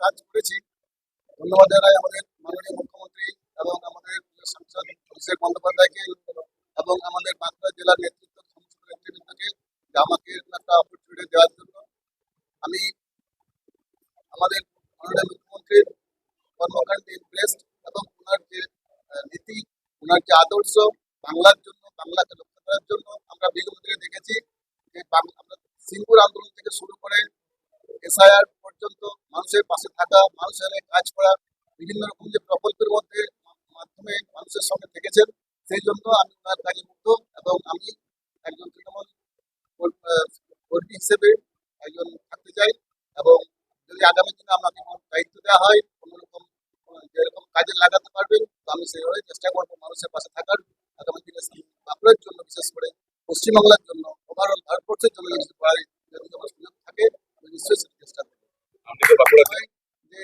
কাজ করেছি। ধন্যবাদ জানাই আমাদের মাননীয় মুখ্যমন্ত্রী এবং আমাদের সাংসদ অভিষেক বন্দ্যোপাধ্যায়কে এবং আমাদের বাঁকুড়া জেলার নেতৃত্ব সমস্ত নেতৃবৃন্দকে যে আমাকে একটা অপরচুনিটি দেওয়ার জন্য। আমি আমাদের মাননীয় মুখ্যমন্ত্রীর কর্মকাণ্ডে ইমপ্রেসড এবং ওনার যে নীতি, ওনার যে আদর্শ বাংলার জন্য, বাংলাকে রক্ষা করার জন্য আমরা বিগত দিনে দেখেছি যে আমরা সিঙ্গুর আন্দোলন থেকে শুরু করে এসআইআর পর্যন্ত মানুষের পাশে থাকা, মানুষের হয়ে কাজ করা, বিভিন্ন রকম যে প্রকল্পের মাধ্যমে মানুষের সঙ্গে থেকেছেন, সেই জন্য আমি ওনার কাজে মুগ্ধ এবং আমি একজন তৃণমূল কর্মী হিসেবে একজন থাকতে চাই। এবং যদি আগামী দিনে আমাকে কোনো দায়িত্ব দেওয়া হয়, কোনোরকম যেরকম কাজে লাগাতে পারবেন, তো আমি সেইভাবে চেষ্টা করবো মানুষের পাশে থাকার। আগামী দিনে বাঁকুড়ার জন্য, বিশেষ করে পশ্চিমবাংলার জন্য, ওভারঅল ভারতবর্ষের জন্য যদি আমার সুযোগ থাকে, আমি নিশ্চয়ই সেটা চেষ্টা করবো। যে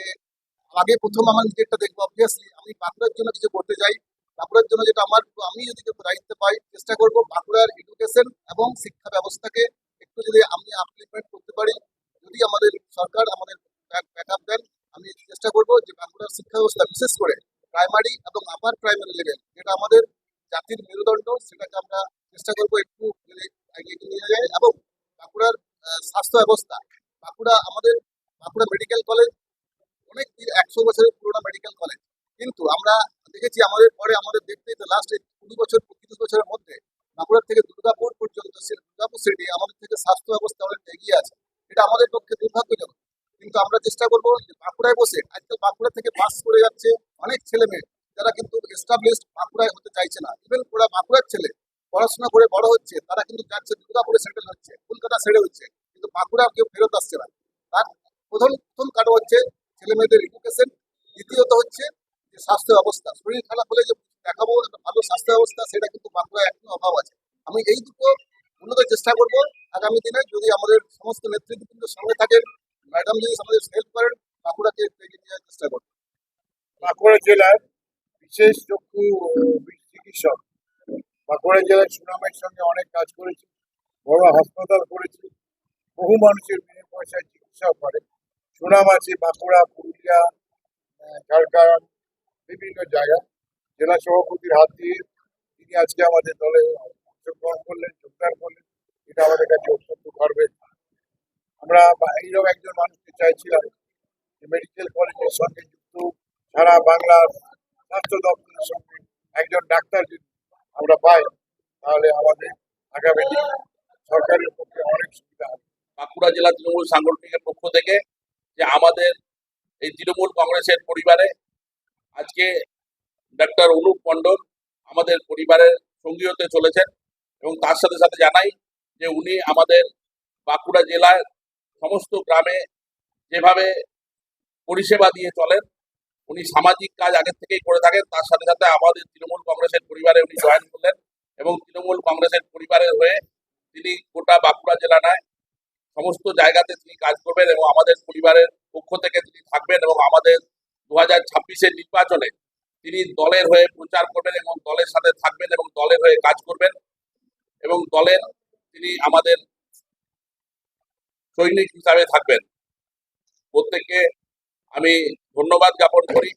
আগে প্রথম আমার নিজেরটা দেখবো, অবভিয়াসলি আমি বাঁকুড়ার জন্য কিছু করতে চাই। বাঁকুড়ার জন্য যেটা আমার, আমি যদি দায়িত্ব পাই, চেষ্টা করবো বাঁকুড়ার এডুকেশন এবং শিক্ষা ব্যবস্থাকে একটু যদি আমি আপলিমেন্ট করতে পারি, যদি আমাদের সরকার আমাদের ব্যাকআপ দেন, আমি চেষ্টা করবো যে বাঁকুড়ার শিক্ষা ব্যবস্থা বিশেষ করে প্রাইমারি এবং আপার প্রাইমারি লেভেল, যেটা আমাদের জাতির মেরুদণ্ড, সেটাকে আমরা চেষ্টা করবো একটু যদি এগিয়ে নিয়ে যায়। এবং বাঁকুড়ার স্বাস্থ্য ব্যবস্থা, বাঁকুড়া মেডিকেল কলেজ অনেক 100 বছরের পুরোনো মেডিকেল কলেজ, কিন্তু আমরা দেখেছি আমাদের দেখতে লাস্ট 20 বছর 30 বছরের মধ্যে বাঁকুড়া থেকে দুর্গাপুর পর্যন্ত, দুর্গাপুর সিটি আমাদের থেকে স্বাস্থ্য ব্যবস্থা অনেক এগিয়ে আছে। এটা আমাদের পক্ষে দুর্ভাগ্যজনক, কিন্তু আমরা চেষ্টা করবো যে বাঁকুড়ায় বসে, আজকাল বাঁকুড়া থেকে পাস করে যাচ্ছে অনেক ছেলে মেয়ে যারা কিন্তু এস্টাবলিশড বাঁকুড়ায় হতে চাইছে না। ইভেন ওরা বাঁকুড়ার ছেলে পড়াশোনা করে বড় হচ্ছে, তারা কিন্তু যাচ্ছে দুর্গাপুরে সেটেল হচ্ছে, কলকাতা ছেড়ে হচ্ছে, কিন্তু বাঁকুড়া কেউ ফেরত আসছে না। তার প্রথম কারণ হচ্ছে ছেলে মেয়েদের এডুকেশন, দ্বিতীয়ত হচ্ছে যে স্বাস্থ্য ব্যবস্থা। শরীর খারাপ হলে যে দেখাবো একটা ভালো স্বাস্থ্য ব্যবস্থা, সেটা কিন্তু বাঁকুড়ায় এখনো অভাব আছে। আমি এই দুটো উন্নত চেষ্টা করবো আগামী দিনে, যদি আমাদের সমস্ত নেতৃত্বের সঙ্গে থাকেন, ম্যাডাম যদি আমাদের হেল্প করেন, বাঁকুড়াকে এগিয়ে নিয়ে যাওয়ার চেষ্টা করবো। বাঁকুড়া জেলার বিশেষ চক্ষু চিকিৎসক, বাঁকুড়া জেলার সুনামের সঙ্গে অনেক কাজ করেছে, বড় হাসপাতাল করেছে, বহু মানুষের বিনা পয়সায় চিকিৎসা করে, সুনাম আছে বাঁকুড়া, পুরুলিয়া, ঝাড়গ্রাম, বিভিন্ন জায়গায়। জেলা সভাপতির হাত দিয়ে তিনি আজকে আমাদের দলে অংশগ্রহণ করলেন, যোগদান করলেন, এটা আমাদের কাছে অত্যন্ত গর্বের। আমরা এইরকম একজন মানুষকে চাইছিলাম যে মেডিকেল কলেজের সঙ্গে যুক্ত, সারা বাংলার স্বাস্থ্য দপ্তরের সঙ্গে একজন ডাক্তার যদি আমরা পাই, তাহলে আমাদের আগামী দিন সরকারের পক্ষে অনেক সুবিধা হবে। বাঁকুড়া জেলা তৃণমূল সাংগঠনিকের পক্ষ থেকে যে আমাদের এই তৃণমূল কংগ্রেসের পরিবারে আজকে ডাক্তার অনুপ মণ্ডল আমাদের পরিবারের সঙ্গী হতে চলেছেন, এবং তার সাথে সাথে জানাই যে উনি আমাদের বাঁকুড়া জেলার সমস্ত গ্রামে যেভাবে পরিষেবা দিয়ে চলেন, উনি সামাজিক কাজ আগের থেকেই করে থাকেন। তার সাথে সাথে আমাদের তৃণমূল কংগ্রেসের পরিবারে উনি জয়েন করলেন, এবং তৃণমূল কংগ্রেসের পরিবারের হয়ে তিনি গোটা বাঁকুড়া জেলা নয়, সমস্ত জায়গাতে তিনি কাজ করবেন, এবং আমাদের পরিবারের পক্ষ থেকে তিনি থাকবেন, এবং আমাদের 2026-এর নির্বাচনে তিনি দলের হয়ে প্রচার করবেন এবং দলের সাথে থাকবেন এবং দলের হয়ে কাজ করবেন, এবং দলের তিনি আমাদের সৈনিক হিসাবে থাকবেন। প্রত্যেককে আমি ধন্যবাদ জ্ঞাপন করি।